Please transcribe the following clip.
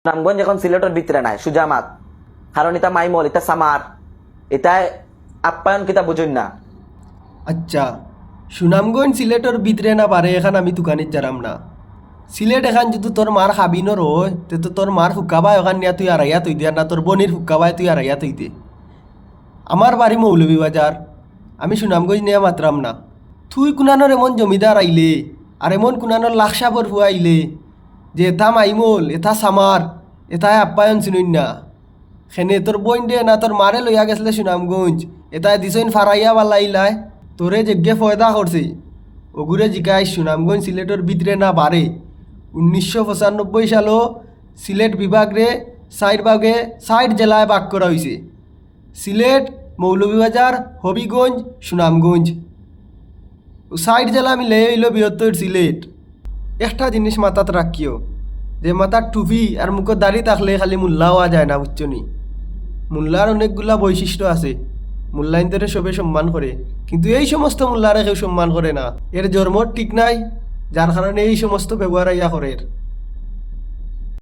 নামগঞ্জ এখন সিলেটের ভিতরে নাই সুজামাত, কারণ এটা মাইমল, এটা সামার, এটা আপ্যায়ন কিতা বুঝুন না। আচ্ছা, সুনামগঞ্জ সিলেটর ভিতরে না পারে এখান আমি দোকানিত যারাম না। সিলেট এখান যদি তোর মার হাবিনর হয় তে তো তোর মার হুক্কাবাই ওখান নিয়া তুই আড়াইয়া তুই দিয়া না, তোর বনির হুক্কাবাই তুই আড়াইয়া তুই দে। আমার বাড়ি মৌলভীবাজার, আমি সুনামগঞ্জ নিয়ে মাত্রাম না। তুই কুনানোর এমন জমিদার আইলে আর এমন কুনানোর লাকসাবর হুয়া আইলে যে এথা মাইমল এথা সামার এথায় আপ্যায়ন চিনুন না। সেনে তোর বইন দে না তোর মারে লইয়া গেছিলে সুনামগঞ্জ, এটাই দিছইন ফারাইয়া বালাইলাই তোরে যেগে ফয়দা করছে। ওগুরে জিকাই সুনামগঞ্জ সিলেটের ভিতরে না বাড়ে। 1995 সালও সিলেট বিভাগে 4 জেলায় ভাগ করা হয়েছে: সিলেট, মৌলভীবাজার, হবিগঞ্জ, সুনামগঞ্জ। 4 জেলা মিলে হইল বৃহত্তর সিলেট। একটা জিনিস মাথাত রাখিও, যে মাথার টুপি আর মুখের দাড়ি থাকলে খালি মোল্লা হওয়া যায় না, বুঝছো নি? মোল্লার অনেকগুলা বৈশিষ্ট্য আছে, মোল্লাইনদের সবে সম্মান করে, কিন্তু এই সমস্ত মোল্লারে কেউ সম্মান করে না। এর জন্ম ঠিক নাই, যার কারণে এই সমস্ত ব্যবহার ইয়া করে।